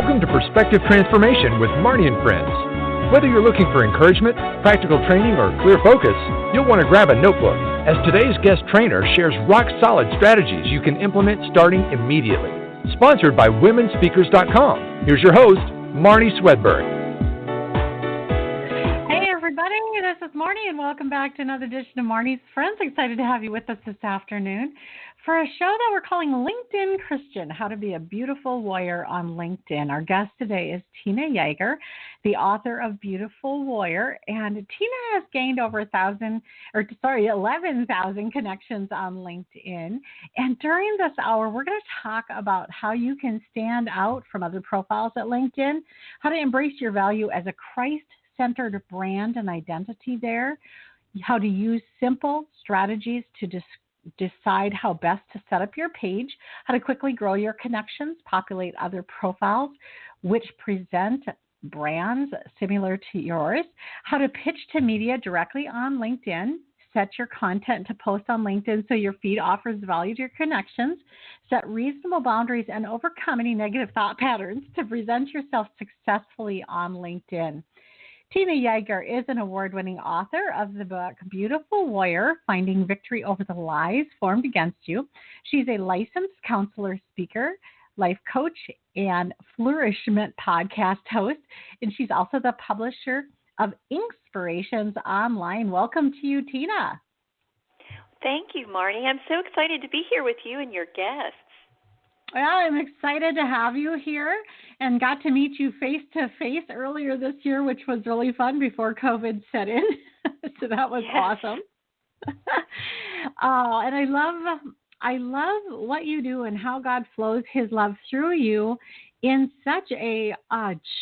Welcome to Perspective Transformation with Marnie and Friends. Whether you're looking for encouragement, practical training, or clear focus, you'll want to grab a notebook, as today's guest trainer shares rock-solid strategies you can implement starting immediately. Sponsored by WomenSpeakers.com. Here's your host, Marnie Swedberg. Hey everybody, this is Marnie and welcome back to another edition of Marnie's Friends. Excited to have you with us this afternoon for a show that we're calling LinkedIn Christian, How to Be a Beautiful Warrior on LinkedIn. Our guest today is Tina Yeager, the author of Beautiful Warrior, and Tina has gained over 11,000 connections on LinkedIn. And during this hour, we're going to talk about how you can stand out from other profiles at LinkedIn, how to embrace your value as a Christ-centered brand and identity there, how to use simple strategies to decide how best to set up your page, how to quickly grow your connections, populate other profiles which present brands similar to yours, how to pitch to media directly on LinkedIn, set your content to post on LinkedIn so your feed offers value to your connections, set reasonable boundaries, and overcome any negative thought patterns to present yourself successfully on LinkedIn. Tina Yeager is an award-winning author of the book Beautiful Warrior, Finding Victory Over the Lies Formed Against You. She's a licensed counselor, speaker, life coach, and flourishment podcast host, and she's also the publisher of Inspirations Online. Welcome to you, Tina. Thank you, Marnie. I'm so excited to be here with you and your guests. Well, I'm excited to have you here and got to meet you face-to-face earlier this year, which was really fun before COVID set in. So that was awesome. And I love what you do and how God flows his love through you in such a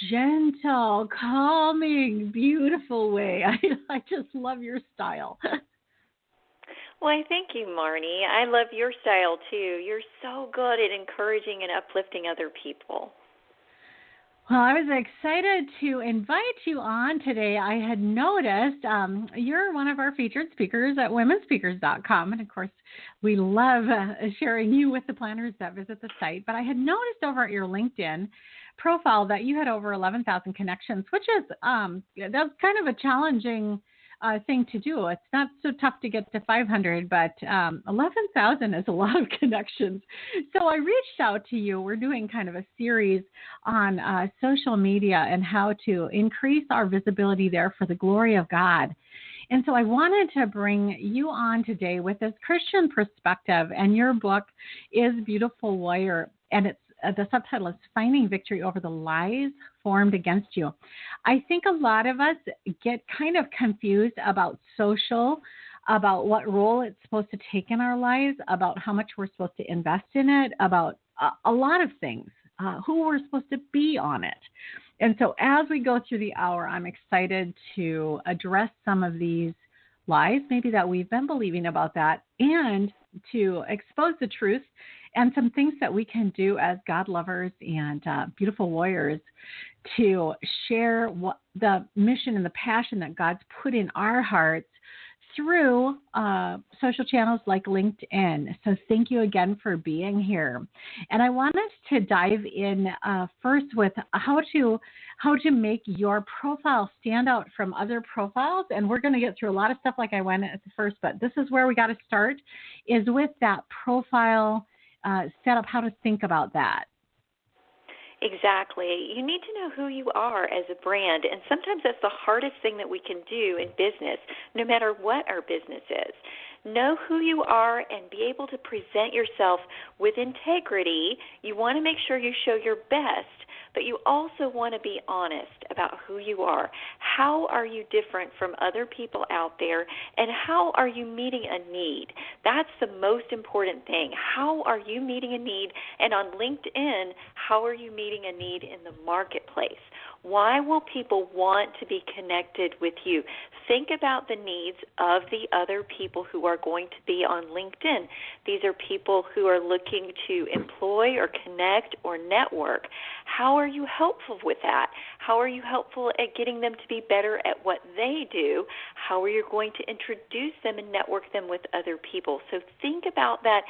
gentle, calming, beautiful way. I just love your style. Well, thank you, Marnie. I love your style, too. You're so good at encouraging and uplifting other people. Well, I was excited to invite you on today. I had noticed you're one of our featured speakers at WomenSpeakers.com. And, of course, we love sharing you with the planners that visit the site. But I had noticed over at your LinkedIn profile that you had over 11,000 connections, which is that's kind of a challenging thing to do. It's not so tough to get to 500, but 11,000 is a lot of connections. So I reached out to you. We're doing kind of a series on social media and how to increase our visibility there for the glory of God. And so I wanted to bring you on today with this Christian perspective, and your book is Beautiful Warrior, and it's the subtitle is Finding Victory Over the Lies Formed Against You. I think a lot of us get kind of confused about social, about what role it's supposed to take in our lives, about how much we're supposed to invest in it, about a lot of things, who we're supposed to be on it. And so as we go through the hour, I'm excited to address some of these lies, maybe that we've been believing about that, and to expose the truth and some things that we can do as God lovers and beautiful warriors to share what the mission and the passion that God's put in our hearts through social channels like LinkedIn. So thank you again for being here. And I want us to dive in first with how to make your profile stand out from other profiles. And we're going to get through a lot of stuff like I went at the first, but this is where we got to start, is with that profile setup, how to think about that. Exactly. You need to know who you are as a brand, and sometimes that's the hardest thing that we can do in business, no matter what our business is. Know who you are and be able to present yourself with integrity. You want to make sure you show your best, but you also want to be honest about who you are. How are you different from other people out there, and how are you meeting a need? That's the most important thing. How are you meeting a need? And on LinkedIn, how are you meeting a need in the marketplace? Why will people want to be connected with you? Think about the needs of the other people who are going to be on LinkedIn. These are people who are looking to employ or connect or network. how are you helpful with that? How are you helpful at getting them to be better at what they do? How are you going to introduce them and network them with other people? So think about that.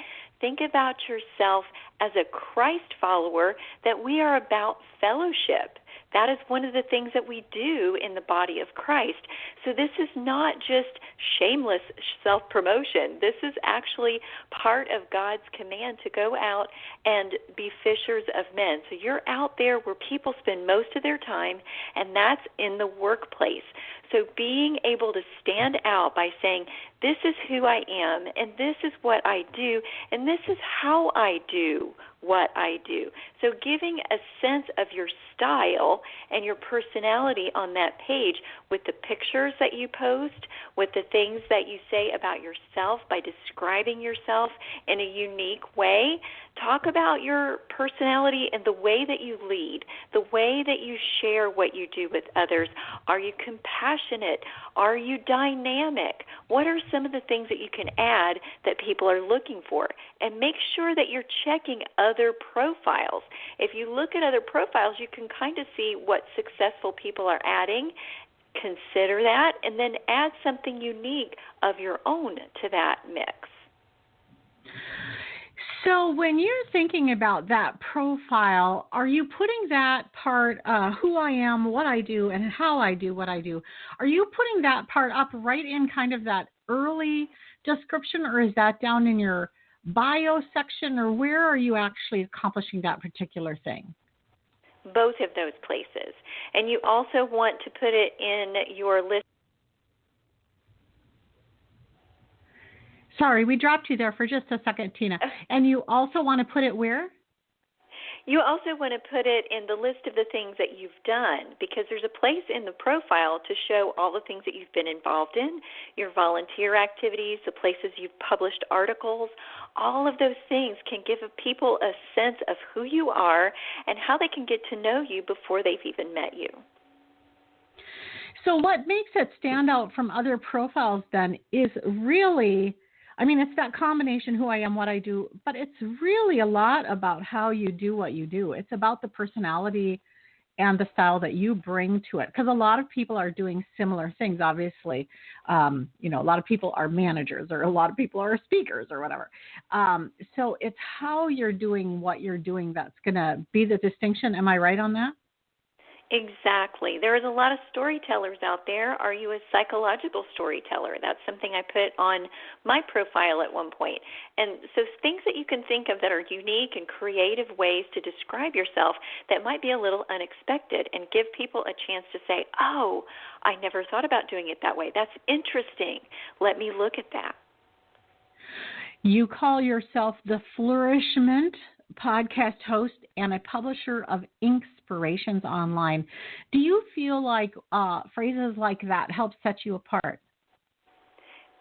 Think about yourself as a Christ follower, that we are about fellowship. That is one of the things that we do in the body of Christ. So this is not just shameless self-promotion. This is actually part of God's command to go out and be fishers of men. So you're out there where people spend most of their time, and that's in the workplace. So being able to stand out by saying, this is who I am, and this is what I do, and this is how I do what I do. So giving a sense of your style and your personality on that page with the pictures that you post, with the things that you say about yourself by describing yourself in a unique way. Talk about your personality and the way that you lead, the way that you share what you do with others. Are you compassionate? Are you dynamic? What are some of the things that you can add that people are looking for? And make sure that you're checking other profiles. If you look at other profiles, you can kind of see what successful people are adding. Consider that, and then add something unique of your own to that mix. So when you're thinking about that profile, are you putting that part, who I am, what I do, and how I do what I do, are you putting that part up right in kind of that early description, or is that down in your bio section, or where are you actually accomplishing that particular thing? Both of those places. And you also want to put it in your list. Sorry, we dropped you there for just a second, Tina. And you also want to put it where? You also want to put it in the list of the things that you've done, because there's a place in the profile to show all the things that you've been involved in, your volunteer activities, the places you've published articles. All of those things can give people a sense of who you are and how they can get to know you before they've even met you. So what makes it stand out from other profiles then is really, I mean, it's that combination, who I am, what I do, but it's really a lot about how you do what you do. It's about the personality and the style that you bring to it. Because a lot of people are doing similar things, obviously. A lot of people are managers, or a lot of people are speakers or whatever. So it's how you're doing what you're doing that's going to be the distinction. Am I right on that? Exactly. There's a lot of storytellers out there. Are you a psychological storyteller? That's something I put on my profile at one point. And so things that you can think of that are unique and creative ways to describe yourself that might be a little unexpected, and give people a chance to say, oh, I never thought about doing it that way. That's interesting. Let me look at that. You call yourself the Flourishment podcast host and a publisher of Inspirations Online. Do you feel like phrases like that help set you apart?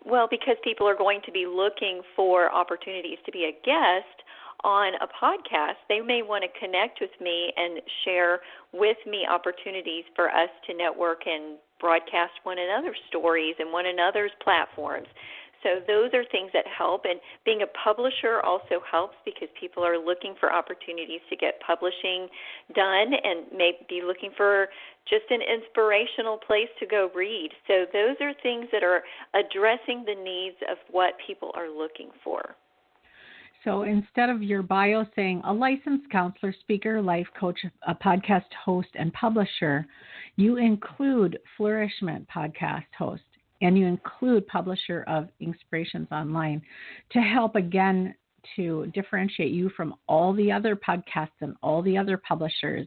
Well, because people are going to be looking for opportunities to be a guest on a podcast, they may want to connect with me and share with me opportunities for us to network and broadcast one another's stories and one another's platforms. So those are things that help, and being a publisher also helps, because people are looking for opportunities to get publishing done and may be looking for just an inspirational place to go read. So those are things that are addressing the needs of what people are looking for. So instead of your bio saying a licensed counselor, speaker, life coach, a podcast host, and publisher, you include Flourishment podcast host. And you include publisher of Inspirations Online to help, again, to differentiate you from all the other podcasts and all the other publishers.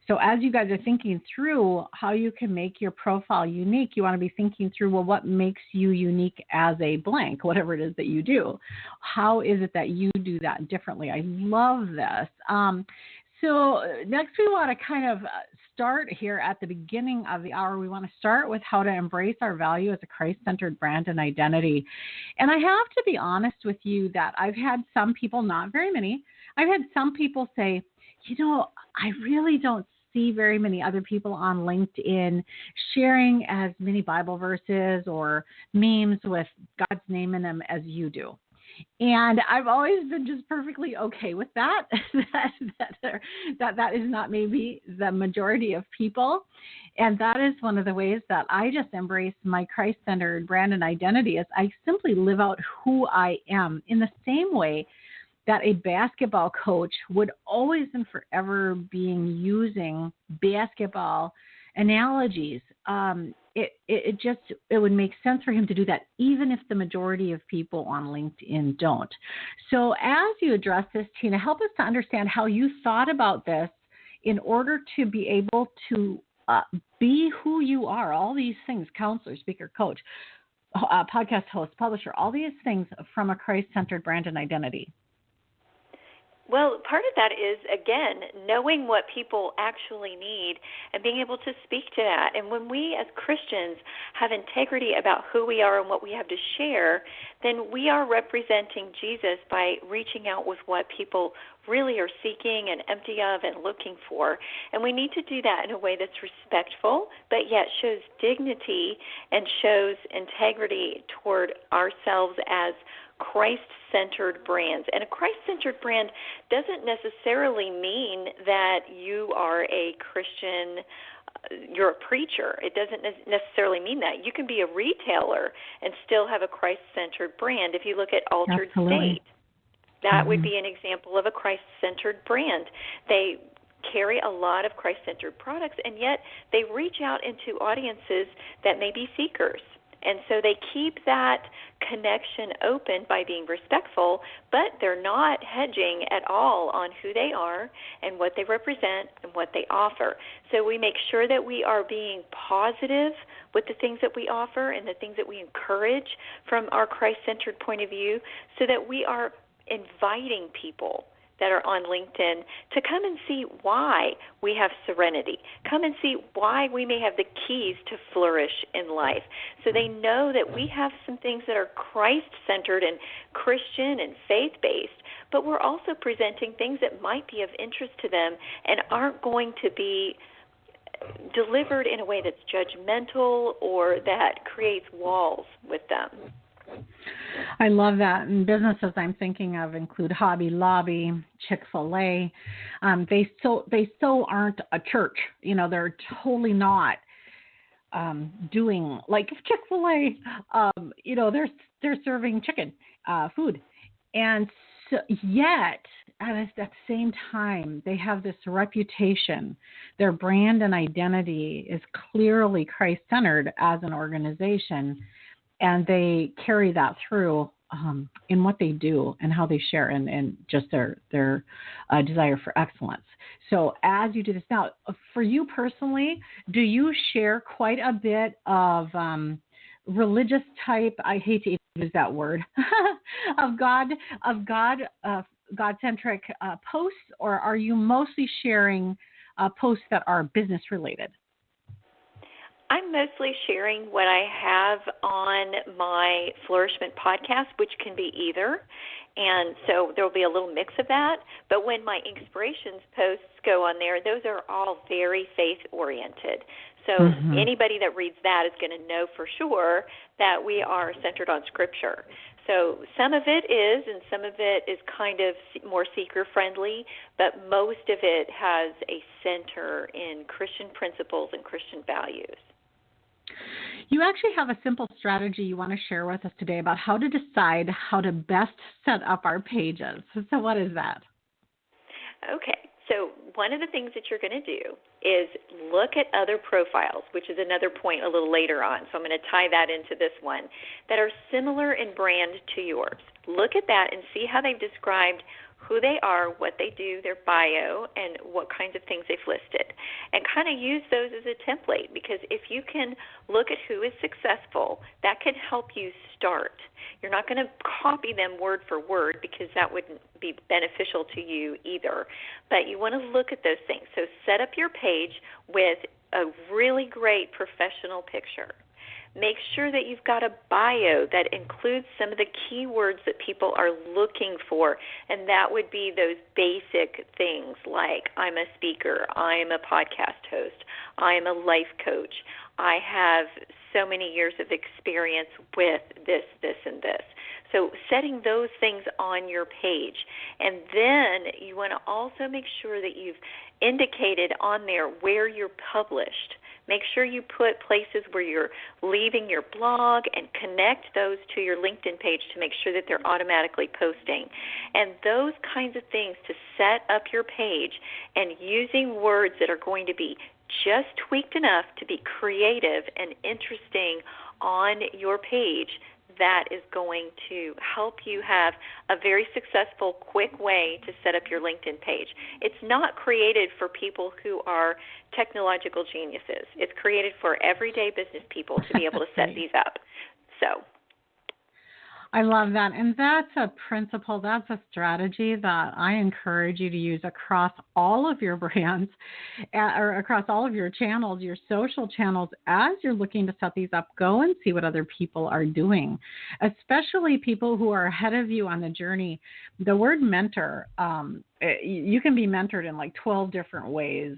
So as you guys are thinking through how you can make your profile unique, you want to be thinking through, well, what makes you unique as a blank, whatever it is that you do? How is it that you do that differently? I love this. So next we want to kind of start here at the beginning of the hour. We want to start with how to embrace our value as a Christ-centered brand and identity. And I have to be honest with you that I've had some people, not very many, I've had some people say, I really don't see very many other people on LinkedIn sharing as many Bible verses or memes with God's name in them as you do. And I've always been just perfectly okay with that, that that is not maybe the majority of people. And that is one of the ways that I just embrace my Christ-centered brand and identity is I simply live out who I am in the same way that a basketball coach would always and forever being using basketball analogies. It would make sense for him to do that, even if the majority of people on LinkedIn don't. So as you address this, Tina, help us to understand how you thought about this in order to be able to be who you are, all these things, counselor, speaker, coach, podcast host, publisher, all these things from a Christ-centered brand and identity. Well, part of that is, again, knowing what people actually need and being able to speak to that. And when we as Christians have integrity about who we are and what we have to share, then we are representing Jesus by reaching out with what people really are seeking and empty of and looking for. And we need to do that in a way that's respectful, but yet shows dignity and shows integrity toward ourselves as Christ-centered brands. And a Christ-centered brand doesn't necessarily mean that you are a Christian, you're a preacher. It doesn't necessarily mean that. You can be a retailer and still have a Christ-centered brand. If you look at Altered State, that would be an example of a Christ-centered brand. They carry a lot of Christ-centered products, and yet they reach out into audiences that may be seekers. And so they keep that connection open by being respectful, but they're not hedging at all on who they are and what they represent and what they offer. So we make sure that we are being positive with the things that we offer and the things that we encourage from our Christ-centered point of view, so that we are inviting people that are on LinkedIn to come and see why we have serenity. Come and see why we may have the keys to flourish in life. So they know that we have some things that are Christ-centered and Christian and faith-based, but we're also presenting things that might be of interest to them and aren't going to be delivered in a way that's judgmental or that creates walls with them. I love that. And businesses I'm thinking of include Hobby Lobby, Chick-fil-A. They so aren't a church. You know, they're totally not doing like Chick-fil-A. You know, they're serving chicken food, and so, yet at the same time they have this reputation. Their brand and identity is clearly Christ-centered as an organization. And they carry that through in what they do and how they share and just their desire for excellence. So as you do this now, for you personally, do you share quite a bit of religious type, I hate to use that word, of God-centric posts, or are you mostly sharing posts that are business related? I'm mostly sharing what I have on my Flourishment podcast, which can be either. And so there will be a little mix of that. But when my inspirations posts go on there, those are all very faith-oriented. So anybody that reads that is going to know for sure that we are centered on Scripture. So some of it is, and some of it is kind of more seeker-friendly, but most of it has a center in Christian principles and Christian values. You actually have a simple strategy you want to share with us today about how to decide how to best set up our pages. So what is that? Okay. So one of the things that you're going to do is look at other profiles, which is another point a little later on. So I'm going to tie that into this one, that are similar in brand to yours. Look at that and see how they've described who they are, what they do, their bio, and what kinds of things they've listed. And kind of use those as a template, because if you can look at who is successful, that can help you start. You're not going to copy them word for word, because that wouldn't be beneficial to you either. But you want to look at those things. So set up your page with a really great professional picture. Make sure that you've got a bio that includes some of the keywords that people are looking for, and that would be those basic things like I'm a speaker, I'm a podcast host, I'm a life coach, I have so many years of experience with this, and this. So setting those things on your page. And then you want to also make sure that you've indicated on there where you're published. Make sure you put places where you're leaving your blog and connect those to your LinkedIn page to make sure that they're automatically posting. And those kinds of things to set up your page and using words that are going to be just tweaked enough to be creative and interesting on your page, that is going to help you have a very successful, quick way to set up your LinkedIn page. It's not created for people who are technological geniuses. It's created for everyday business people to be able to set these up. So I love that. And that's a principle, that's a strategy that I encourage you to use across all of your brands or across all of your channels, your social channels. As you're looking to set these up, go and see what other people are doing, especially people who are ahead of you on the journey. The word mentor, you can be mentored in like 12 different ways,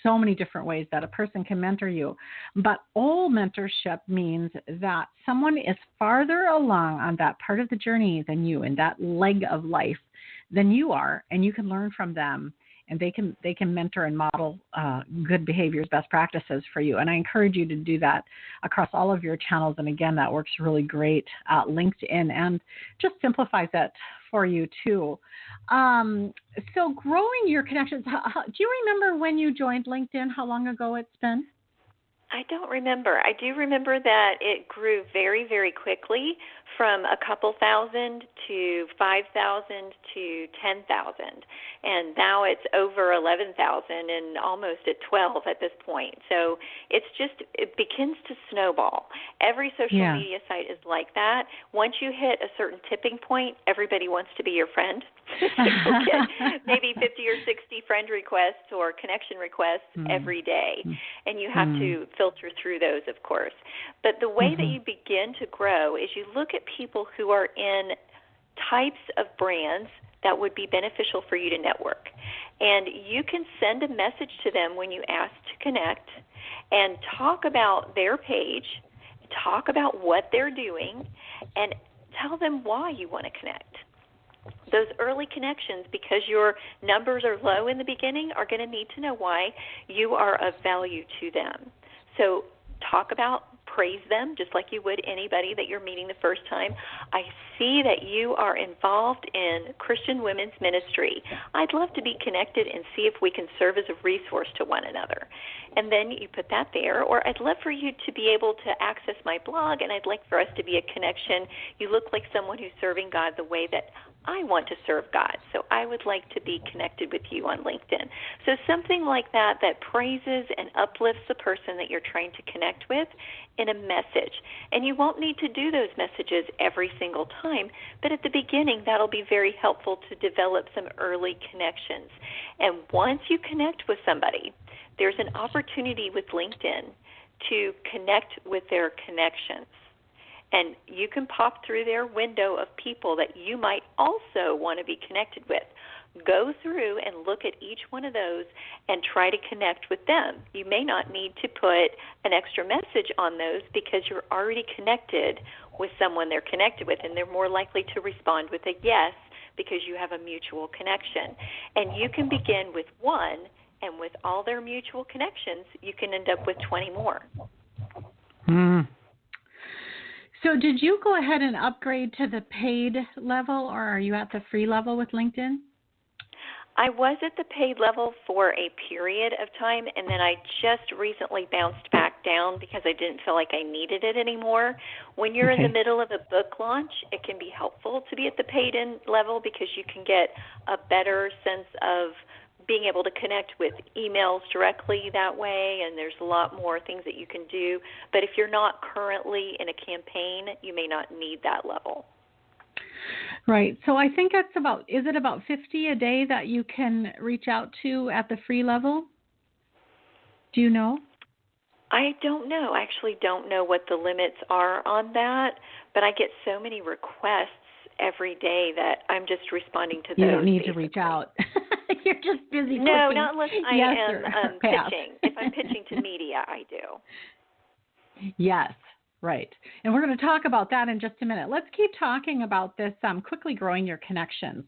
so many different ways that a person can mentor you. But all mentorship means that someone is farther along on that part of the journey than you, in that leg of life than you are, and you can learn from them, and they can mentor and model good behaviors, best practices for you. And I encourage you to do that across all of your channels. And again, that works really great at LinkedIn and just simplifies it for you too. So growing your connections, do you remember when you joined LinkedIn, how long ago it's been? I don't remember. I do remember that it grew very, very quickly from a couple thousand to 5,000 to 10,000. And now it's over 11,000 and almost at 12 at this point. So it begins to snowball. Every social media site is like that. Once you hit a certain tipping point, everybody wants to be your friend. You'll get maybe 50 or 60 friend requests or connection requests every day. And you have to filter through those, of course. But the way that you begin to grow is you look at people who are in types of brands that would be beneficial for you to network. And you can send a message to them when you ask to connect and talk about their page, talk about what they're doing, and tell them why you want to connect. Those early connections, because your numbers are low in the beginning, are going to need to know why you are of value to them. So talk about, praise them just like you would anybody that you're meeting the first time. I see that you are involved in Christian women's ministry. I'd love to be connected and see if we can serve as a resource to one another. And then you put that there. Or I'd love for you to be able to access my blog, and I'd like for us to be a connection. You look like someone who's serving God the way that I want to serve God, so I would like to be connected with you on LinkedIn. So something like that praises and uplifts the person that you're trying to connect with in a message. And you won't need to do those messages every single time, but at the beginning that'll be very helpful to develop some early connections. And once you connect with somebody, there's an opportunity with LinkedIn to connect with their connections. And you can pop through their window of people that you might also want to be connected with. Go through and look at each one of those and try to connect with them. You may not need to put an extra message on those because you're already connected with someone they're connected with, and they're more likely to respond with a yes because you have a mutual connection. And you can begin with one, and with all their mutual connections, you can end up with 20 more. So did you go ahead and upgrade to the paid level, or are you at the free level with LinkedIn? I was at the paid level for a period of time, and then I just recently bounced back down because I didn't feel like I needed it anymore. When you're in the middle of a book launch, it can be helpful to be at the paid-in level because you can get a better sense of being able to connect with emails directly that way, and there's a lot more things that you can do. But if you're not currently in a campaign, you may not need that level. Right. So I think that's is it about 50 a day that you can reach out to at the free level? Do you know? I don't know. I actually don't know what the limits are on that, but I get so many requests every day that I'm just responding to those. You don't need basically. to reach out. You're just busy. No, not unless I am pass. pitching. If I'm pitching to media, I do. Yes. right. And we're going to talk about that in just a minute. Let's keep talking about this quickly growing your connections.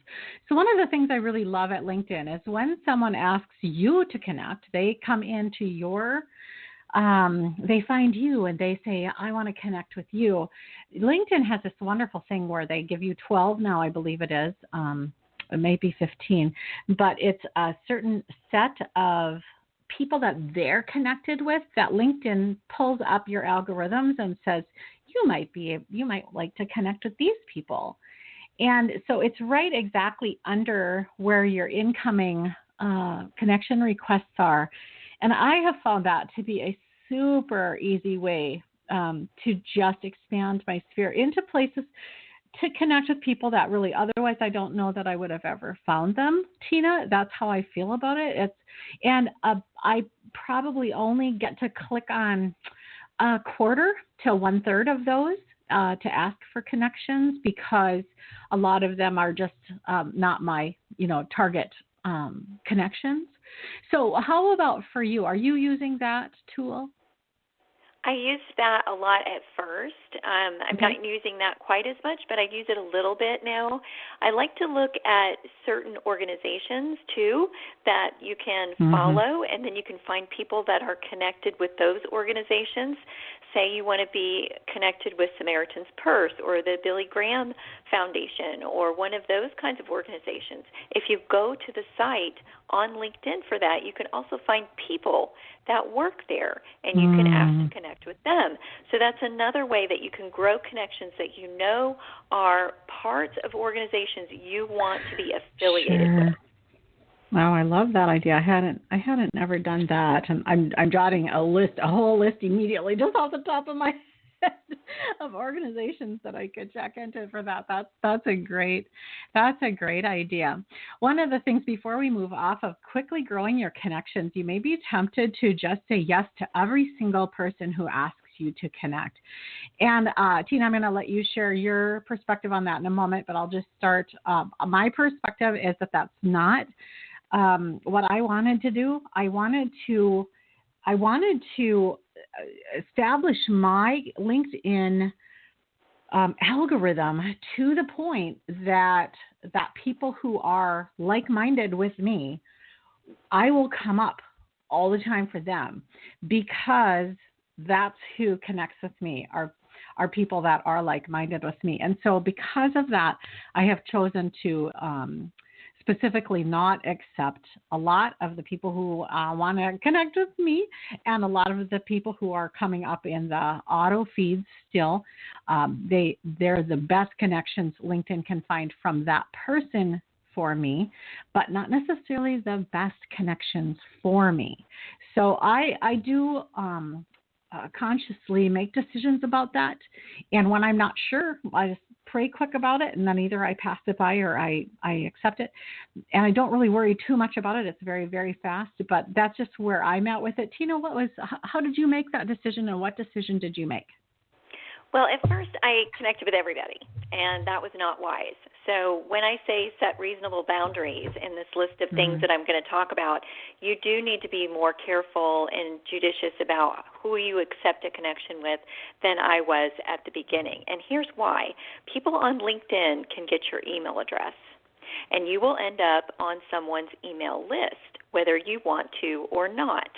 So one of the things I really love at LinkedIn is when someone asks you to connect, they come into your they find you and they say, I want to connect with you. LinkedIn has this wonderful thing where they give you 12 now, I believe it is, it may be 15, but it's a certain set of people that they're connected with that LinkedIn pulls up your algorithms and says, you might like to connect with these people. And so it's right exactly under where your incoming connection requests are. And I have found that to be a super easy way to just expand my sphere into places to connect with people that really otherwise I don't know that I would have ever found them, Tina. That's how I feel about it. I probably only get to click on a quarter to 1/3 of those to ask for connections because a lot of them are just not my target connections. So how about for you? Are you using that tool? I used that a lot at first. I'm not using that quite as much, but I use it a little bit now. I like to look at certain organizations, too, that you can follow, and then you can find people that are connected with those organizations. Say you want to be connected with Samaritan's Purse or the Billy Graham Foundation or one of those kinds of organizations. If you go to the site on LinkedIn for that, you can also find people that work there, and you can ask to connect with them. So that's another way that you can grow connections that you know are parts of organizations you want to be affiliated with. Wow, I love that idea. I hadn't ever done that, and I'm jotting a whole list immediately, just off the top of my head of organizations that I could check into for that. That's a great idea. One of the things before we move off of quickly growing your connections, you may be tempted to just say yes to every single person who asks you to connect. And Tina, I'm going to let you share your perspective on that in a moment, but I'll just start. My perspective is that that's not what I wanted to do. I wanted to establish my LinkedIn algorithm to the point that people who are like-minded with me, I will come up all the time for them because that's who connects with me, are people that are like-minded with me. And so because of that, I have chosen to specifically not accept a lot of the people who want to connect with me, and a lot of the people who are coming up in the auto feeds still. They're the best connections LinkedIn can find from that person for me, but not necessarily the best connections for me. So I do consciously make decisions about that, and when I'm not sure, I just pray quick about it, and then either I pass it by or I accept it. And I don't really worry too much about it. It's very, very fast, but that's just where I'm at with it. Tina, how did you make that decision, and what decision did you make? Well, at first I connected with everybody, and that was not wise. So when I say set reasonable boundaries in this list of things that I'm going to talk about, you do need to be more careful and judicious about who you accept a connection with than I was at the beginning. And here's why. People on LinkedIn can get your email address, and you will end up on someone's email list, whether you want to or not.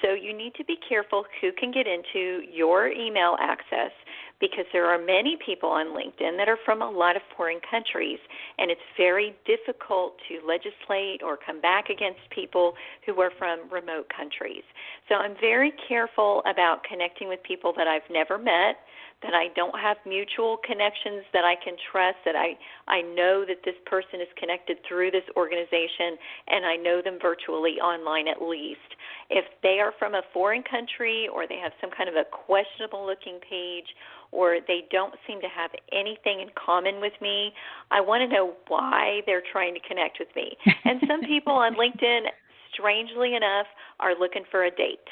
So you need to be careful who can get into your email access, because there are many people on LinkedIn that are from a lot of foreign countries, and it's very difficult to legislate or come back against people who are from remote countries. So I'm very careful about connecting with people that I've never met, that I don't have mutual connections that I can trust, that I know that this person is connected through this organization, and I know them virtually online at least. If they are from a foreign country, or they have some kind of a questionable-looking page, or they don't seem to have anything in common with me, I want to know why they're trying to connect with me. And some people on LinkedIn, strangely enough, are looking for a date.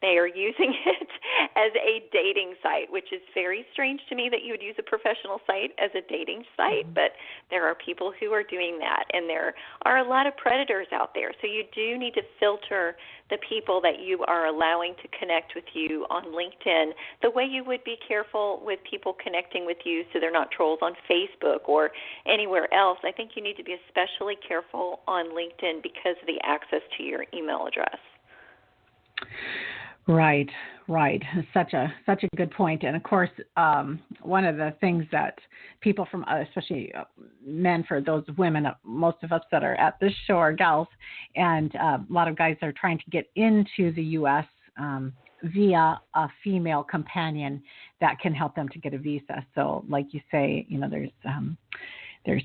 They are using it as a dating site, which is very strange to me that you would use a professional site as a dating site, but there are people who are doing that, and there are a lot of predators out there. So you do need to filter the people that you are allowing to connect with you on LinkedIn the way you would be careful with people connecting with you so they're not trolls on Facebook or anywhere else. I think you need to be especially careful on LinkedIn because of the access to your email address. Right. Such a good point. And of course, one of the things that people from, especially men, for those women, most of us that are at this show are gals, and a lot of guys are trying to get into the U.S. Via a female companion that can help them to get a visa. So, like you say, there's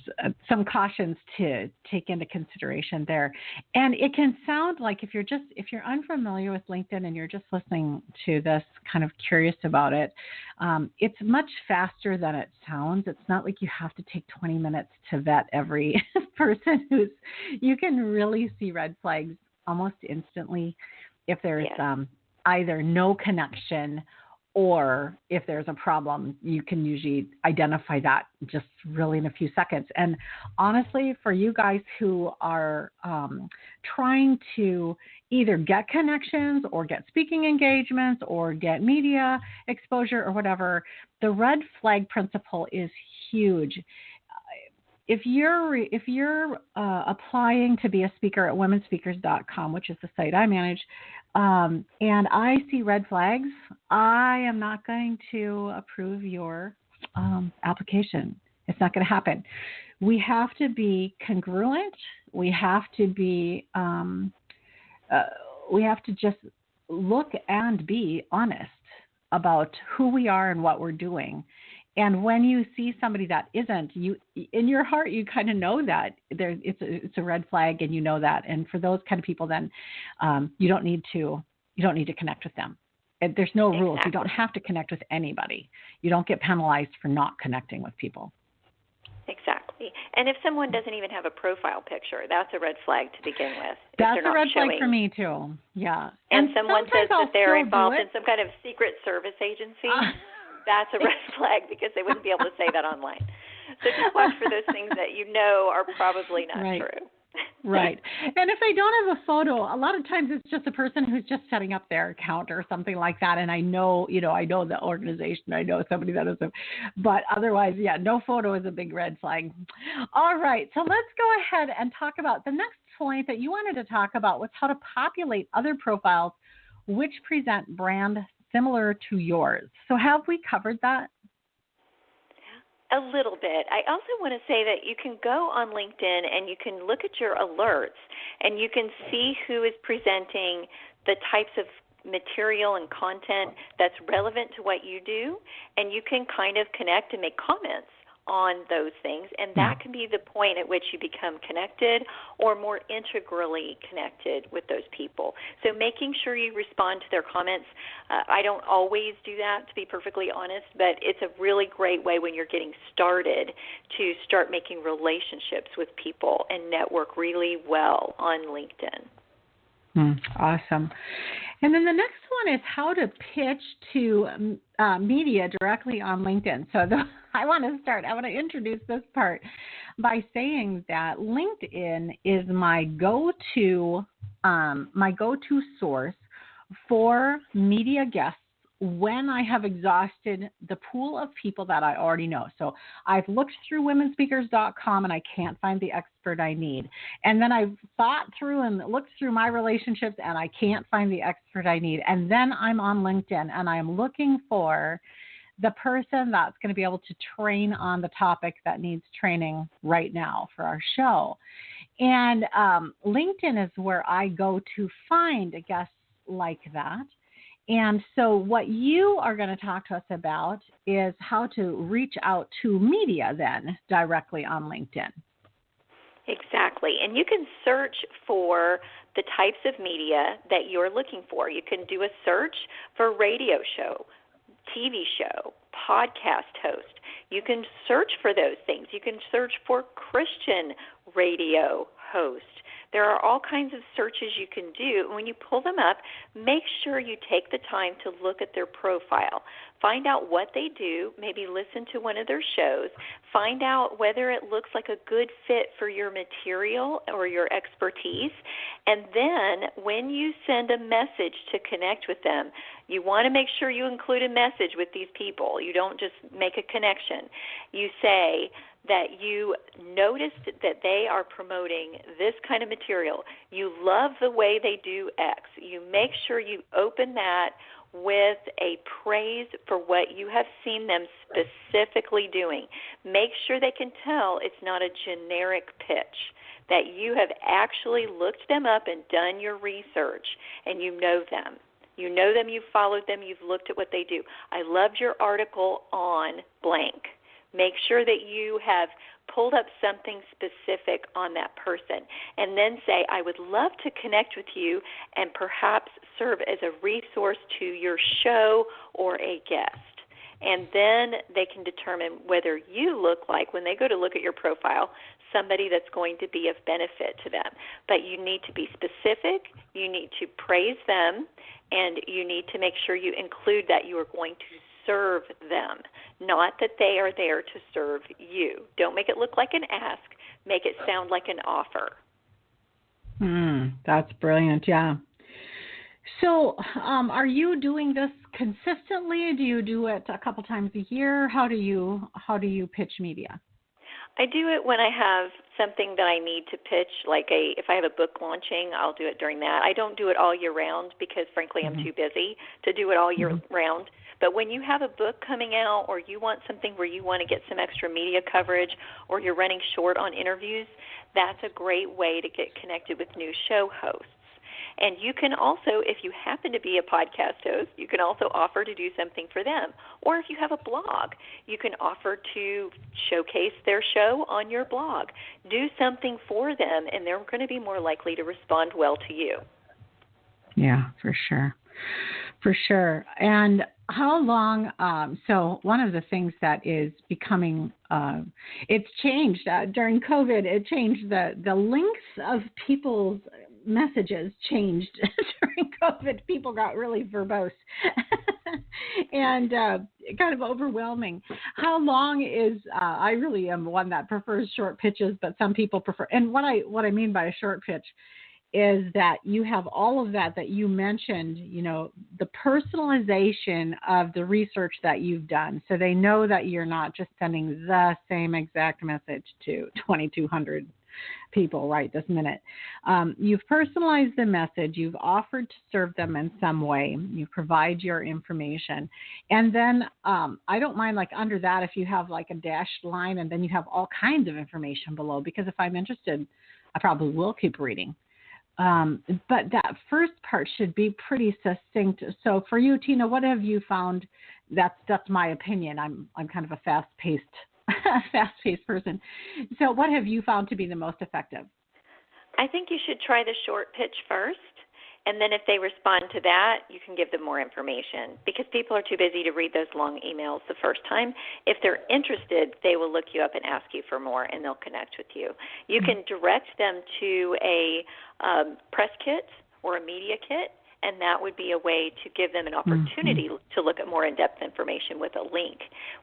some cautions to take into consideration there. And it can sound like if you're unfamiliar with LinkedIn and you're just listening to this, kind of curious about it, it's much faster than it sounds. It's not like you have to take 20 minutes to vet every person you can really see red flags almost instantly if there's either no connection, or if there's a problem, you can usually identify that just really in a few seconds. And honestly, for you guys who are trying to either get connections or get speaking engagements or get media exposure or whatever, the red flag principle is huge. If you're applying to be a speaker at womenspeakers.com, which is the site I manage, and I see red flags, I am not going to approve your application. It's not going to happen. We have to be congruent. We have to be. We have to just look and be honest about who we are and what we're doing. And when you see somebody that isn't, you in your heart, you kind of know that it's a red flag, and you know that. And for those kind of people, then you don't need to connect with them. And there's no rules. You don't have to connect with anybody. You don't get penalized for not connecting with people. Exactly. And if someone doesn't even have a profile picture, that's a red flag to begin with. That's a red flag for me too. Yeah. And someone says that they're involved in some kind of secret service agency. That's a red flag because they wouldn't be able to say that online. So just watch for those things that you know are probably not true. Right. And if they don't have a photo, a lot of times it's just a person who's just setting up their account or something like that. And I know the organization, I know somebody that is, but otherwise, no photo is a big red flag. All right. So let's go ahead and talk about the next point that you wanted to talk about was how to populate other profiles which present brand similar to yours. So have we covered that? A little bit. I also want to say that you can go on LinkedIn and you can look at your alerts and you can see who is presenting the types of material and content that's relevant to what you do, and you can kind of connect and make comments on those things, and that can be the point at which you become connected or more integrally connected with those people. So making sure you respond to their comments, I don't always do that, to be perfectly honest, but it's a really great way when you're getting started to start making relationships with people and network really well on LinkedIn. Awesome. And then the next one is how to pitch to media directly on LinkedIn. So I want to introduce this part by saying that LinkedIn is my go-to source for media guests when I have exhausted the pool of people that I already know. So I've looked through womenspeakers.com and I can't find the expert I need. And then I've thought through and looked through my relationships and I can't find the expert I need. And then I'm on LinkedIn and I'm looking for the person that's going to be able to train on the topic that needs training right now for our show. And LinkedIn is where I go to find guests like that. And so what you are going to talk to us about is how to reach out to media then directly on LinkedIn. Exactly. And you can search for the types of media that you're looking for. You can do a search for radio show, TV show, podcast host. You can search for those things. You can search for Christian radio host, There are all kinds of searches you can do. When you pull them up, make sure you take the time to look at their profile. Find out what they do, maybe listen to one of their shows, find out whether it looks like a good fit for your material or your expertise, and then when you send a message to connect with them, you want to make sure you include a message with these people. You don't just make a connection. You say that you noticed that they are promoting this kind of material. You love the way they do X. You make sure you open that with a praise for what you have seen them specifically doing. Make sure they can tell it's not a generic pitch, that you have actually looked them up and done your research, and you know them. You know them, you've followed them, you've looked at what they do. I loved your article on blank. Make sure that you have pulled up something specific on that person, and then say, I would love to connect with you and perhaps serve as a resource to your show or a guest. And then they can determine whether you look like, when they go to look at your profile, somebody that's going to be of benefit to them. But you need to be specific, you need to praise them, and you need to make sure you include that you are going to serve them, not that they are there to serve you. Don't make it look like an ask. Make it sound like an offer. That's brilliant, yeah. So are you doing this consistently? Do you do it a couple times a year? How do you pitch media? I do it when I have something that I need to pitch, like if I have a book launching, I'll do it during that. I don't do it all year round because, frankly, I'm too busy to do it all year round. But when you have a book coming out, or you want something where you want to get some extra media coverage, or you're running short on interviews, that's a great way to get connected with new show hosts. And you can also, if you happen to be a podcast host, you can also offer to do something for them. Or if you have a blog, you can offer to showcase their show on your blog. Do something for them, and they're going to be more likely to respond well to you. Yeah, for sure. For sure. And how long, so one of the things that is becoming, it's changed during COVID, it changed the lengths of people's messages changed during COVID. People got really verbose and kind of overwhelming. How long is, I really am one that prefers short pitches, but some people prefer, and what I mean by a short pitch is that you have all of that you mentioned, you know, the personalization of the research that you've done. So they know that you're not just sending the same exact message to 2,200 people right this minute. You've personalized the message. You've offered to serve them in some way. You provide your information. And then I don't mind, like, under that, if you have like a dashed line and then you have all kinds of information below, because if I'm interested, I probably will keep reading. But that first part should be pretty succinct. So for you, Tina, what have you found? That's my opinion. I'm kind of a fast-paced person. So what have you found to be the most effective? I think you should try the short pitch first, and then if they respond to that, you can give them more information, because people are too busy to read those long emails the first time. If they're interested, they will look you up and ask you for more, and they'll connect with you. You can direct them to a press kit or a media kit, and that would be a way to give them an opportunity to look at more in-depth information with a link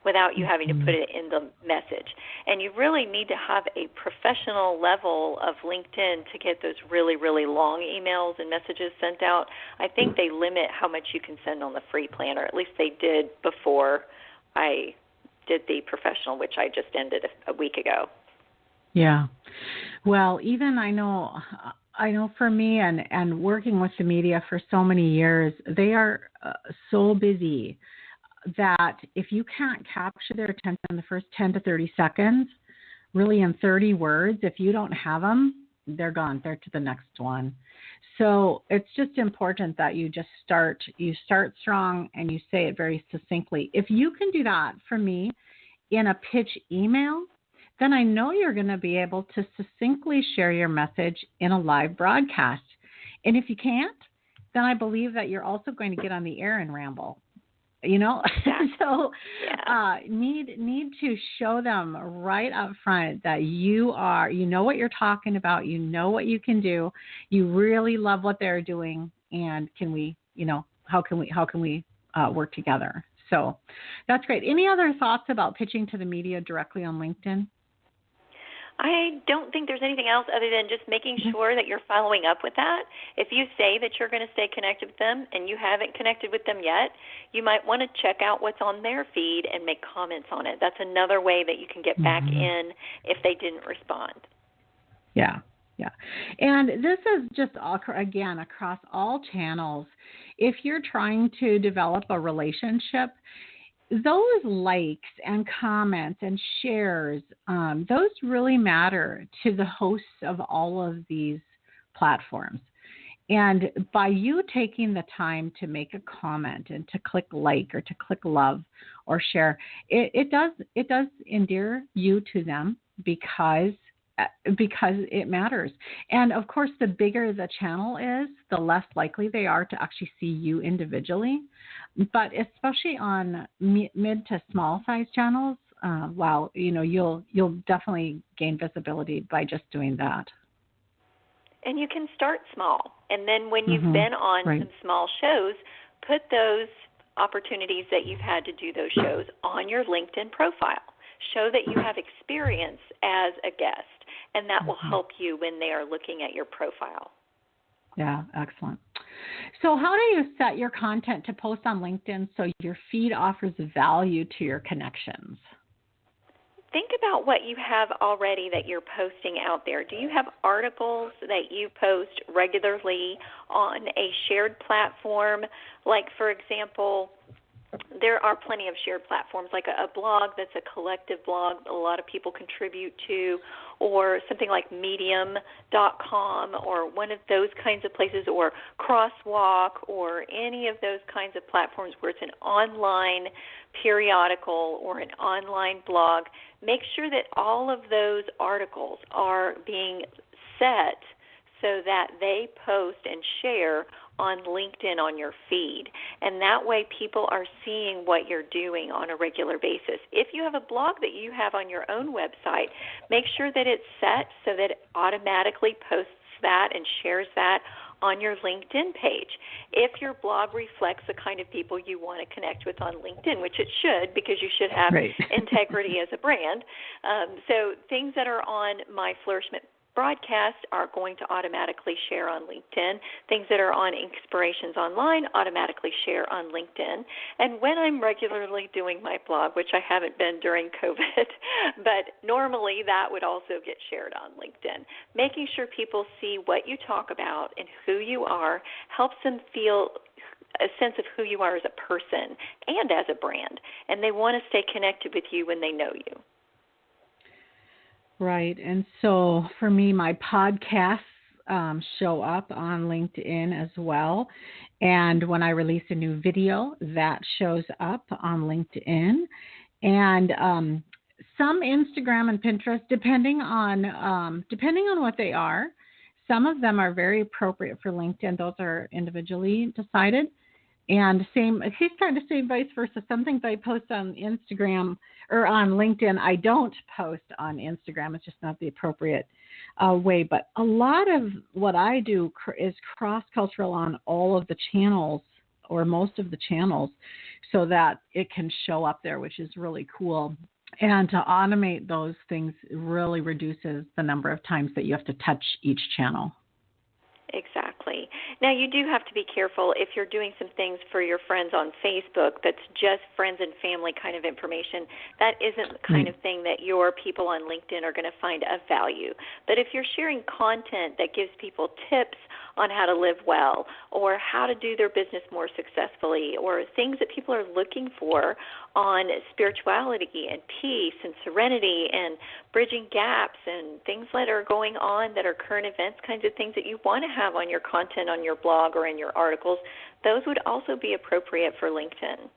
without you having to put it in the message. And you really need to have a professional level of LinkedIn to get those really, really long emails and messages sent out. I think they limit how much you can send on the free plan, or at least they did before I did the professional, which I just ended a week ago. Yeah. Well, even I know for me and working with the media for so many years, they are so busy that if you can't capture their attention in the first 10 to 30 seconds, really in 30 words, if you don't have them, they're gone. They're to the next one. So it's just important that you just start strong and you say it very succinctly. If you can do that for me in a pitch email, then I know you're going to be able to succinctly share your message in a live broadcast. And if you can't, then I believe that you're also going to get on the air and ramble. you know. Exactly. So Yeah. need to show them right up front that you know what you're talking about, you know what you can do, you really love what they're doing, and can we, how can we work together? So that's great. Any other thoughts about pitching to the media directly on LinkedIn? I don't think there's anything else other than just making sure that you're following up with that. If you say that you're going to stay connected with them and you haven't connected with them yet, you might want to check out what's on their feed and make comments on it. That's another way that you can get back in if they didn't respond. Yeah. Yeah. And this is just, again, across all channels. If you're trying to develop a relationship, those likes and comments and shares, those really matter to the hosts of all of these platforms. And by you taking the time to make a comment and to click like or to click love or share, it does endear you to them because it matters. And of course, the bigger the channel is, the less likely they are to actually see you individually. But especially on mid to small size channels, you'll definitely gain visibility by just doing that. And you can start small. And then when you've been on some small shows, put those opportunities that you've had to do those shows on your LinkedIn profile. Show that you have experience as a guest, and that will help you when they are looking at your profile. Yeah, excellent. So how do you set your content to post on LinkedIn so your feed offers value to your connections? Think about what you have already that you're posting out there. Do you have articles that you post regularly on a shared platform? Like, for example, there are plenty of shared platforms, like a blog that's a collective blog a lot of people contribute to, or something like medium.com or one of those kinds of places, or Crosswalk, or any of those kinds of platforms where it's an online periodical or an online blog. Make sure that all of those articles are being set so that they post and share on LinkedIn on your feed. And that way people are seeing what you're doing on a regular basis. If you have a blog that you have on your own website, make sure that it's set so that it automatically posts that and shares that on your LinkedIn page. If your blog reflects the kind of people you want to connect with on LinkedIn, which it should, because you should have integrity as a brand. So things that are on My Flourishment broadcast are going to automatically share on LinkedIn. Things that are on Inspirations Online automatically share on LinkedIn. And when I'm regularly doing my blog, which I haven't been during COVID, but normally that would also get shared on LinkedIn. Making sure people see what you talk about and who you are helps them feel a sense of who you are as a person and as a brand. And they want to stay connected with you when they know you. Right. And so for me, my podcasts show up on LinkedIn as well. And when I release a new video, that shows up on LinkedIn. And some Instagram and Pinterest, depending on what they are. Some of them are very appropriate for LinkedIn. Those are individually decided. And he's trying to say vice versa. Some things I post on Instagram or on LinkedIn, I don't post on Instagram. It's just not the appropriate way. But a lot of what I do is cross-cultural on all of the channels or most of the channels so that it can show up there, which is really cool. And to automate those things really reduces the number of times that you have to touch each channel. Exactly. Now, you do have to be careful if you're doing some things for your friends on Facebook that's just friends and family kind of information. That isn't the kind of thing that your people on LinkedIn are going to find of value. But if you're sharing content that gives people tips on how to live well or how to do their business more successfully or things that people are looking for on spirituality and peace and serenity and bridging gaps and things that are going on that are current events, kinds of things that you want to have on your content on your blog or in your articles, those would also be appropriate for LinkedIn.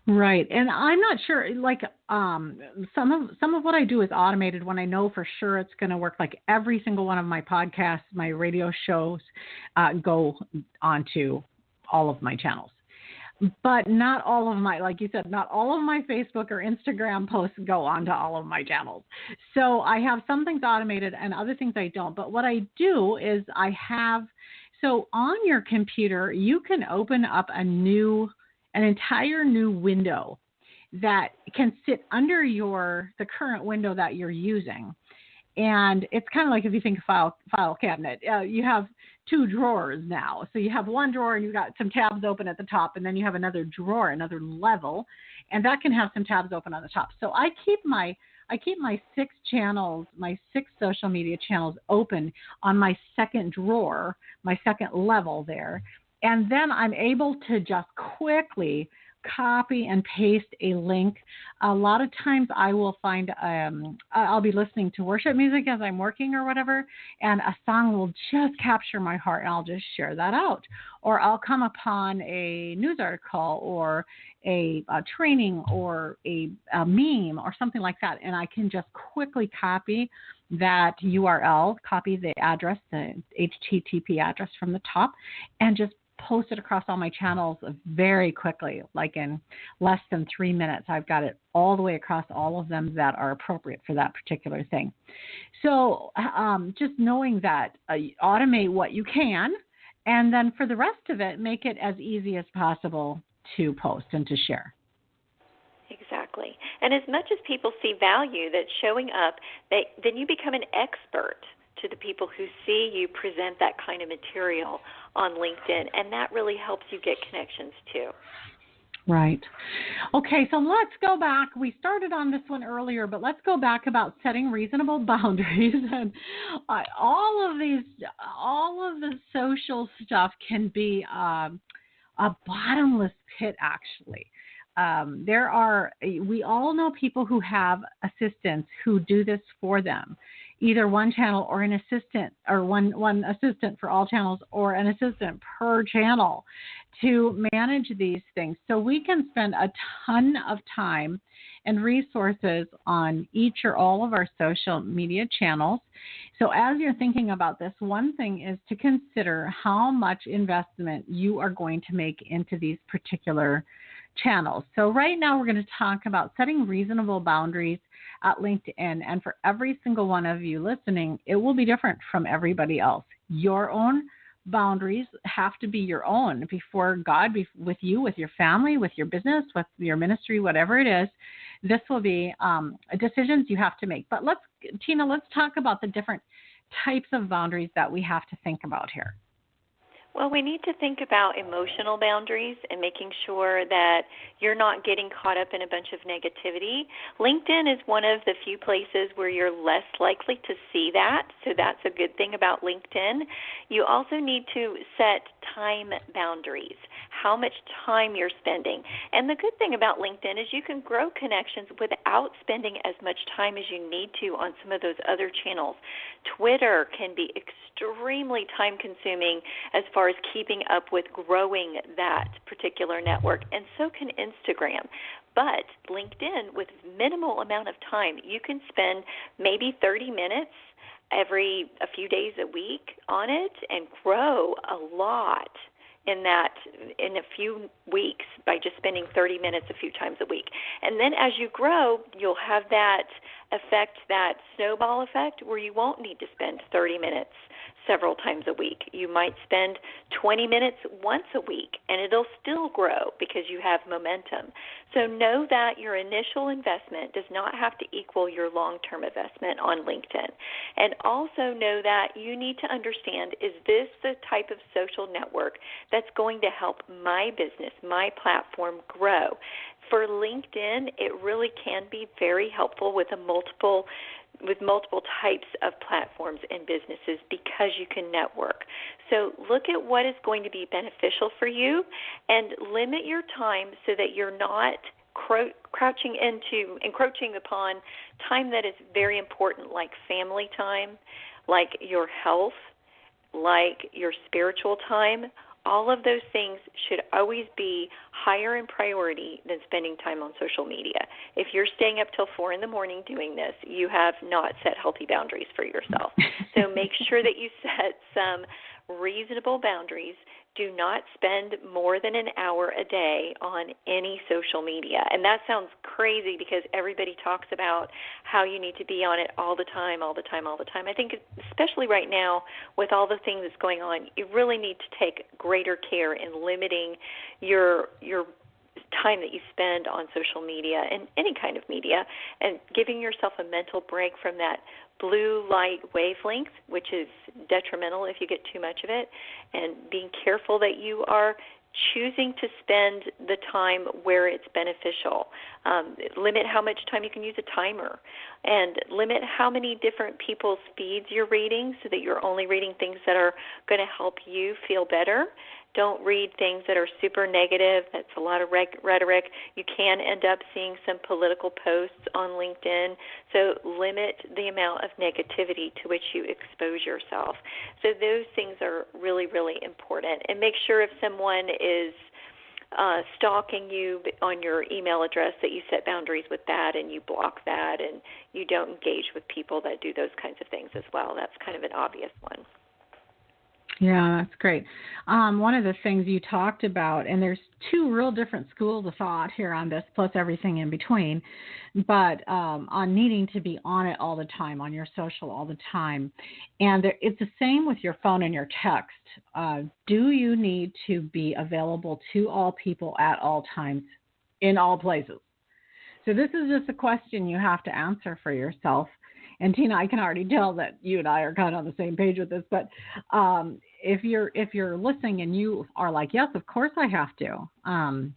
Right. And I'm not sure, like some of what I do is automated when I know for sure it's going to work. Like every single one of my podcasts, my radio shows go onto all of my channels. but not all of my, like you said, not all of my Facebook or Instagram posts go onto all of my channels. So I have some things automated and other things I don't. But what I do is so on your computer, you can open up an entire new window that can sit under the current window that you're using. And it's kind of like if you think file cabinet, you have two drawers now. So you have one drawer and you've got some tabs open at the top, and then you have another drawer, another level, and that can have some tabs open on the top. So I keep my 6 channels, my 6 social media channels open on my second drawer, my second level there. And then I'm able to just quickly copy and paste a link. A lot of times I will find, I'll be listening to worship music as I'm working or whatever, and a song will just capture my heart, and I'll just share that out. Or I'll come upon a news article or a training or a meme or something like that, and I can just quickly copy that URL, copy the address, the HTTP address from the top, and just post it across all my channels very quickly, like in less than 3 minutes. I've got it all the way across all of them that are appropriate for that particular thing. So just knowing that automate what you can, and then for the rest of it, make it as easy as possible to post and to share. Exactly. And as much as people see value that's showing up, then you become an expert to the people who see you present that kind of material on LinkedIn, and that really helps you get connections too. Right. Okay, so let's go back. We started on this one earlier, but let's go back about setting reasonable boundaries. And all of the social stuff can be a bottomless pit, actually. We all know people who have assistants who do this for them, either one channel or an assistant, or one assistant for all channels, or an assistant per channel to manage these things. So we can spend a ton of time and resources on each or all of our social media channels. So as you're thinking about this, one thing is to consider how much investment you are going to make into these particular channels. So right now we're going to talk about setting reasonable boundaries at LinkedIn. And for every single one of you listening, it will be different from everybody else. Your own boundaries have to be your own before God, with you, with your family, with your business, with your ministry, whatever it is. This will be decisions you have to make. But Tina, let's talk about the different types of boundaries that we have to think about here. Well, we need to think about emotional boundaries and making sure that you're not getting caught up in a bunch of negativity. LinkedIn is one of the few places where you're less likely to see that, so that's a good thing about LinkedIn. You also need to set time boundaries, how much time you're spending. And the good thing about LinkedIn is you can grow connections without spending as much time as you need to on some of those other channels. Twitter can be extremely time-consuming as far as keeping up with growing that particular network, and so can Instagram. But LinkedIn, with minimal amount of time, you can spend maybe 30 minutes a few days a week on it and grow a lot in a few weeks by just spending 30 minutes a few times a week. And then as you grow, you'll have that effect, that snowball effect, where you won't need to spend 30 minutes several times a week. You might spend 20 minutes once a week, and it'll still grow because you have momentum. So know that your initial investment does not have to equal your long-term investment on LinkedIn. And also know that you need to understand, is this the type of social network that's going to help my business, my platform grow? For LinkedIn, it really can be very helpful with multiple types of platforms and businesses because you can network. So look at what is going to be beneficial for you and limit your time so that you're not encroaching upon time that is very important, like family time, like your health, like your spiritual time. All of those things should always be higher in priority than spending time on social media. If you're staying up till 4 a.m. doing this, you have not set healthy boundaries for yourself. So make sure that you set some reasonable boundaries. Do not spend more than an hour a day on any social media. And that sounds crazy because everybody talks about how you need to be on it all the time, all the time, all the time. I think especially right now with all the things that's going on, you really need to take greater care in limiting your time that you spend on social media and any kind of media, and giving yourself a mental break from that blue light wavelength, which is detrimental if you get too much of it, and being careful that you are choosing to spend the time where it's beneficial. Limit how much time you can use a timer, and limit how many different people's feeds you're reading so that you're only reading things that are going to help you feel better. Don't read things that are super negative. That's a lot of rhetoric. You can end up seeing some political posts on LinkedIn. So limit the amount of negativity to which you expose yourself. So those things are really, really important. And make sure if someone is stalking you on your email address that you set boundaries with that and you block that and you don't engage with people that do those kinds of things as well. That's kind of an obvious one. Yeah, that's great. One of the things you talked about, and there's two real different schools of thought here on this, plus everything in between, but on needing to be on it all the time, on your social all the time. And it's the same with your phone and your text. Do you need to be available to all people at all times, in all places? So this is just a question you have to answer for yourself. And Tina, I can already tell that you and I are kind of on the same page with this. But if you're listening and you are like, yes, of course I have to.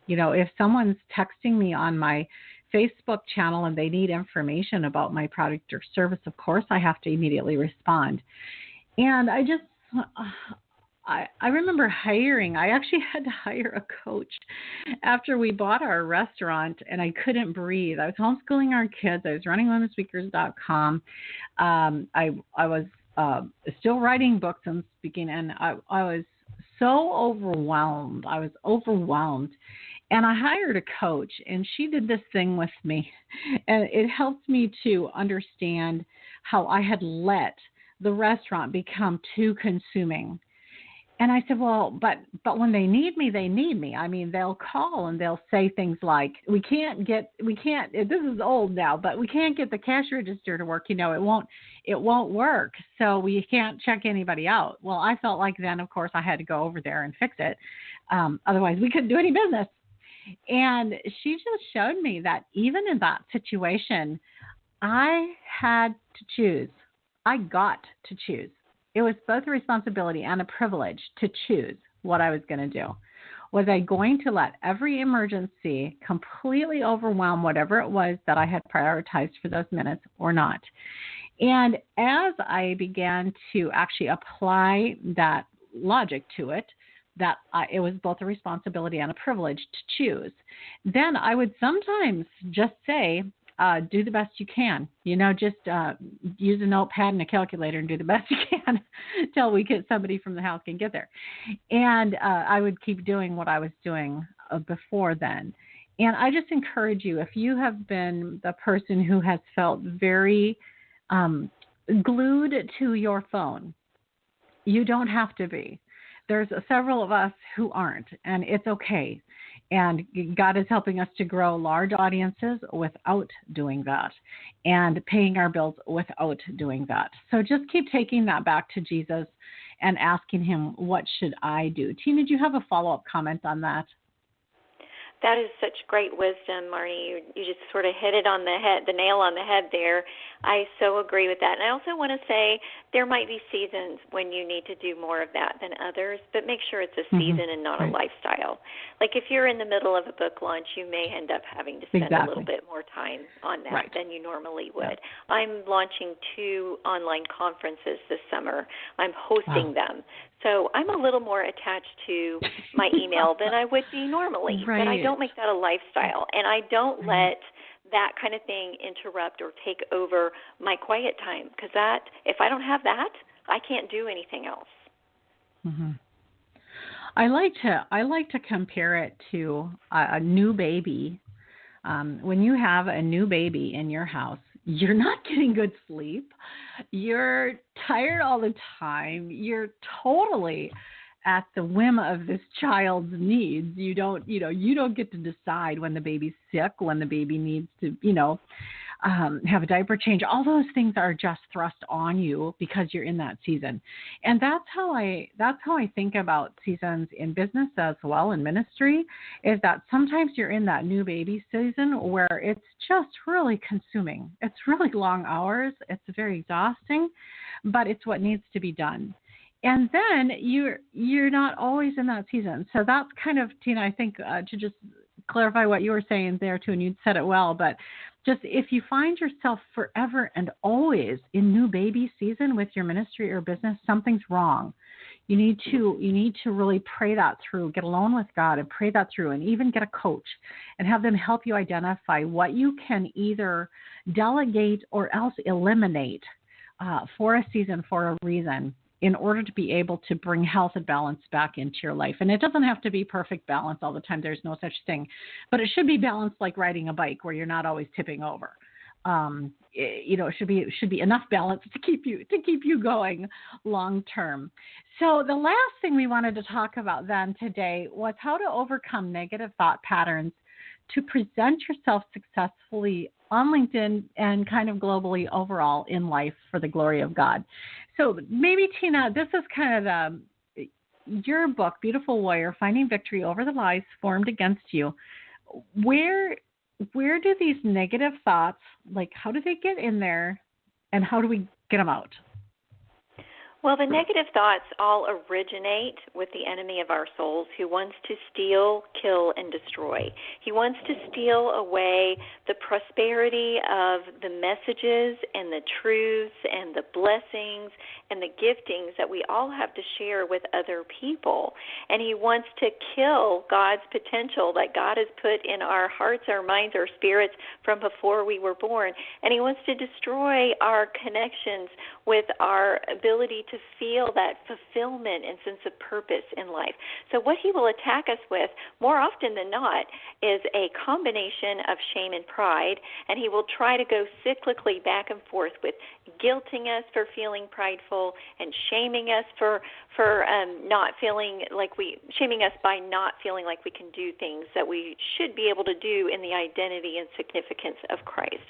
If someone's texting me on my Facebook channel and they need information about my product or service, of course I have to immediately respond. And I remember I actually had to hire a coach after we bought our restaurant, and I couldn't breathe. I was homeschooling our kids. I was running womenspeakers.com. I was still writing books and speaking, and I was so overwhelmed. And I hired a coach, and she did this thing with me, and it helped me to understand how I had let the restaurant become too consuming. And I said, well, but when they need me, they need me. I mean, they'll call and they'll say things like, we can't, this is old now, but we can't get the cash register to work. It won't work. So we can't check anybody out. Well, I felt like then, of course, I had to go over there and fix it. Otherwise, we couldn't do any business. And she just showed me that even in that situation, I had to choose. I got to choose. It was both a responsibility and a privilege to choose what I was going to do. Was I going to let every emergency completely overwhelm whatever it was that I had prioritized for those minutes or not? And as I began to actually apply that logic to it, that it was both a responsibility and a privilege to choose, then I would sometimes just say, do the best you can. Just use a notepad and a calculator and do the best you can until we get somebody from the house can get there. And I would keep doing what I was doing before then. And I just encourage you, if you have been the person who has felt very glued to your phone, you don't have to be. There's several of us who aren't, and it's okay. And God is helping us to grow large audiences without doing that, and paying our bills without doing that. So just keep taking that back to Jesus and asking him, what should I do? Tina, do you have a follow-up comment on that? That is such great wisdom, Marnie. You just sort of hit it on the head, the nail on the head there. I so agree with that. And I also want to say there might be seasons when you need to do more of that than others, but make sure it's a season and not a lifestyle. Like if you're in the middle of a book launch, you may end up having to spend a little bit more time on that than you normally would. Yeah. I'm launching 2 online conferences this summer. I'm hosting them. So I'm a little more attached to my email than I would be normally. But I don't make that a lifestyle. And I don't let that kind of thing interrupt or take over my quiet time, because if I don't have that, I can't do anything else. Mm-hmm. I like to compare it to a new baby. When you have a new baby in your house, you're not getting good sleep. You're tired all the time. You're totally at the whim of this child's needs. You don't get to decide when the baby's sick, when the baby needs to, have a diaper change. All those things are just thrust on you because you're in that season. And that's how I think about seasons in business as well, in ministry, is that sometimes you're in that new baby season where it's just really consuming. It's really long hours. It's very exhausting, but it's what needs to be done. And then you're not always in that season. So that's kind of, Tina, I think, to just clarify what you were saying there too, and you said it well, but just if you find yourself forever and always in new baby season with your ministry or business, something's wrong. You need to really pray that through, get alone with God and pray that through, and even get a coach and have them help you identify what you can either delegate or else eliminate for a season, for a reason, in order to be able to bring health and balance back into your life. And it doesn't have to be perfect balance all the time. There's no such thing. But it should be balanced like riding a bike where you're not always tipping over. It should be enough balance to keep you going long term. So the last thing we wanted to talk about then today was how to overcome negative thought patterns to present yourself successfully on LinkedIn and kind of globally overall in life for the glory of God. So maybe, Tina, this is kind of your book, Beautiful Warrior, Finding Victory Over the Lies Formed Against You. Where do these negative thoughts, like how do they get in there and how do we get them out? Well, the negative thoughts all originate with the enemy of our souls who wants to steal, kill, and destroy. He wants to steal away the prosperity of the messages and the truths and the blessings and the giftings that we all have to share with other people. And he wants to kill God's potential that God has put in our hearts, our minds, our spirits from before we were born. And he wants to destroy our connections with our ability to feel that fulfillment and sense of purpose in life. So what he will attack us with, more often than not, is a combination of shame and pride, and he will try to go cyclically back and forth with guilting us for feeling prideful and shaming us for shaming us by not feeling like we can do things that we should be able to do in the identity and significance of Christ.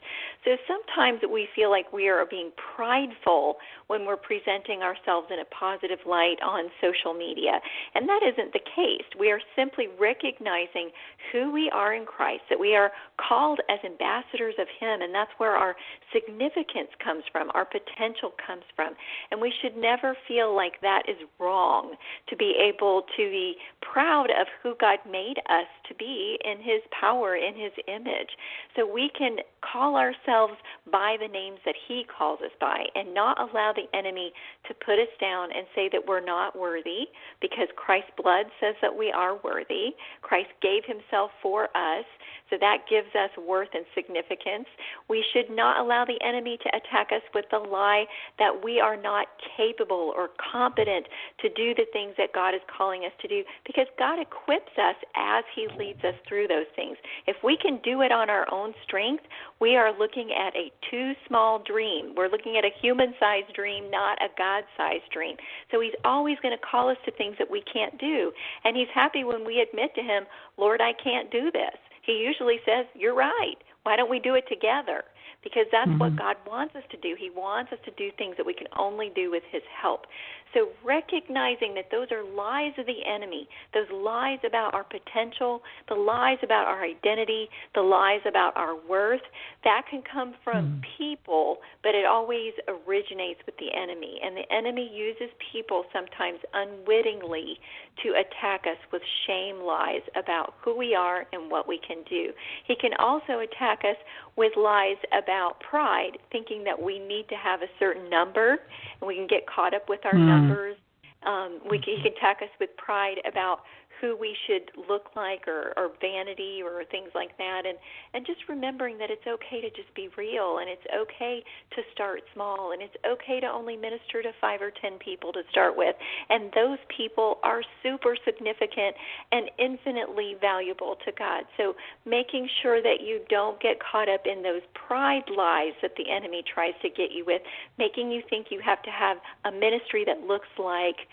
So sometimes we feel like we are being prideful when we're presenting ourselves in a positive light on social media, and that isn't the case. We are simply recognizing who we are in Christ, that we are called as ambassadors of him, and that's where our significance comes from, our potential comes from, and we should never feel like that is wrong, to be able to be proud of who God made us to be in his power, in his image. So we can call ourselves by the names that he calls us by and not allow the enemy to put us down and say that we're not worthy, because Christ's blood says that we are worthy. Christ gave himself for us, so that gives us worth and significance. We should not allow the enemy to attack us with the lie that we are not capable or competent to do the things that God is calling us to do, because God equips us as he leads us through those things. If we can do it on our own strength, we are looking at a too small dream. We're looking at a human-sized dream, not a God-sized dream. So he's always going to call us to things that we can't do, and he's happy when we admit to him, Lord, I can't do this. He usually says, you're right. Why don't we do it together? Because that's what God wants us to do. He wants us to do things that we can only do with his help. So recognizing that those are lies of the enemy, those lies about our potential, the lies about our identity, the lies about our worth, that can come from people, but it always originates with the enemy. And the enemy uses people sometimes unwittingly to attack us with shame lies about who we are and what we can do. He can also attack us with lies about pride, thinking that we need to have a certain number, and we can get caught up with our numbers. He can attack us with pride about who we should look like or vanity or things like that, and just remembering that it's okay to just be real, and it's okay to start small, and it's okay to only minister to 5 or 10 people to start with, and those people are super significant and infinitely valuable to God. So making sure that you don't get caught up in those pride lies that the enemy tries to get you with, making you think you have to have a ministry that looks like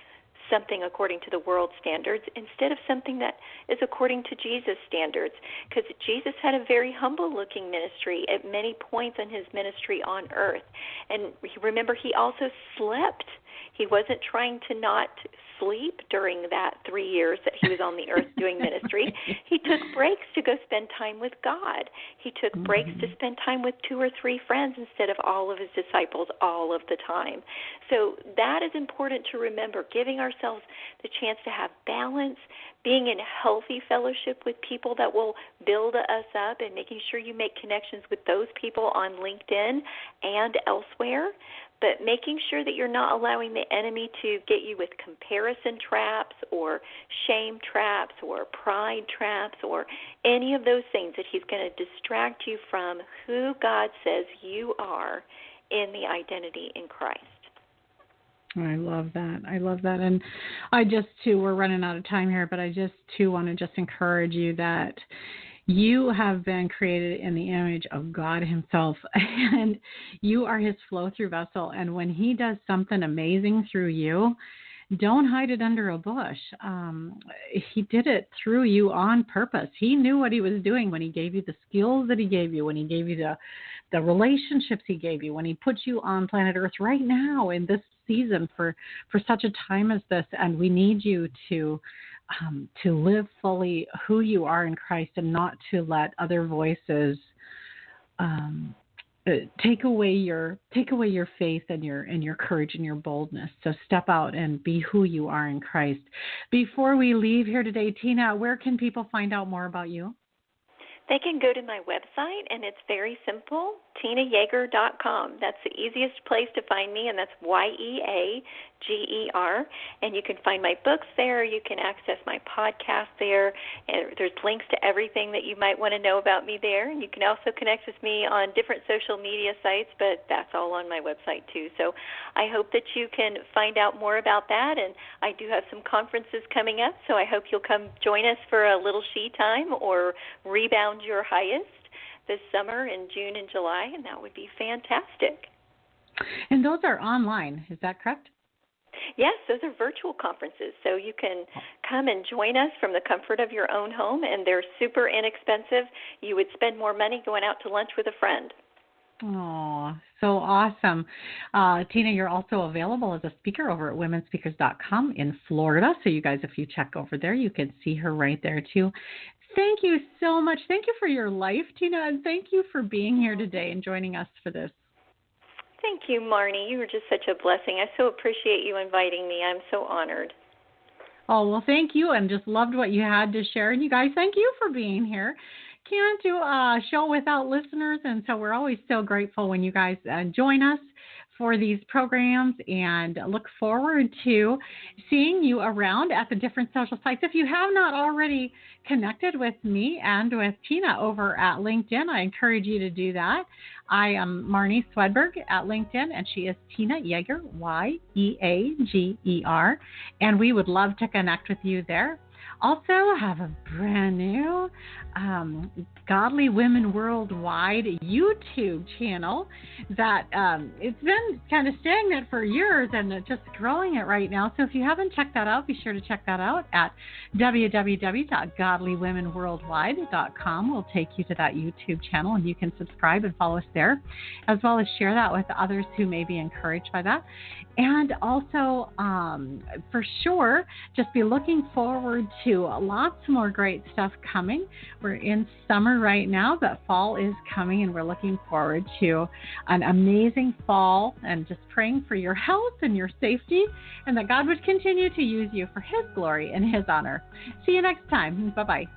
something according to the world's standards instead of something that is according to Jesus' standards. Because Jesus had a very humble-looking ministry at many points in his ministry on earth. And remember, he also slept. He wasn't trying to not sleep during that 3 years that he was on the earth doing ministry. He took breaks to go spend time with God. He took breaks to spend time with 2 or 3 friends instead of all of his disciples all of the time. So that is important to remember, giving ourselves the chance to have balance, being in healthy fellowship with people that will build us up, and making sure you make connections with those people on LinkedIn and elsewhere, but making sure that you're not allowing the enemy to get you with comparison traps or shame traps or pride traps or any of those things that he's going to distract you from who God says you are in the identity in Christ. I love that. I love that. And I just, too, we're running out of time here, but I just, too, want to just encourage you that you have been created in the image of God himself, and you are his flow-through vessel. And when he does something amazing through you, don't hide it under a bush. He did it through you on purpose. He knew what he was doing when he gave you the skills that he gave you, when he gave you the relationships he gave you, when he put you on planet Earth right now in this season for such a time as this. And we need you to live fully who you are in Christ, and not to let other voices take away your faith and your courage and your boldness. So step out and be who you are in Christ. Before we leave here today, Tina, where can people find out more about you? They can go to my website, and it's very simple, tinayeager.com. That's the easiest place to find me, and that's YEAGER. And you can find my books there. You can access my podcast there. And there's links to everything that you might want to know about me there. And you can also connect with me on different social media sites, but that's all on my website too. So I hope that you can find out more about that. And I do have some conferences coming up, so I hope you'll come join us for a little she time or rebound your highest this summer in June and July, and that would be fantastic. And those are online, is that correct? Yes, those are virtual conferences, so you can come and join us from the comfort of your own home, and they're super inexpensive. You would spend more money going out to lunch with a friend. Oh, so awesome. Tina, you're also available as a speaker over at womenspeakers.com in Florida, so you guys, if you check over there, you can see her right there too. Thank you so much. Thank you for your life, Tina, and thank you for being here today and joining us for this. Thank you, Marnie. You were just such a blessing. I so appreciate you inviting me. I'm so honored. Oh, well, thank you, and just loved what you had to share. And you guys, thank you for being here. Can't do a show without listeners, and so we're always so grateful when you guys join us for these programs, and look forward to seeing you around at the different social sites. If you have not already connected with me and with Tina over at LinkedIn, I encourage you to do that. I am Marnie Swedberg at LinkedIn, and she is Tina Yeager, YEAGER, and we would love to connect with you there. Also have a brand new Godly Women Worldwide YouTube channel that it's been kind of stagnant for years and just growing it right now. So if you haven't checked that out, be sure to check that out at www.godlywomenworldwide.com. We'll take you to that YouTube channel, and you can subscribe and follow us there, as well as share that with others who may be encouraged by that. And also, for sure, just be looking forward to lots more great stuff coming. We're in summer right now, but fall is coming, and we're looking forward to an amazing fall, and just praying for your health and your safety, and that God would continue to use you for his glory and his honor. See you next time. Bye-bye.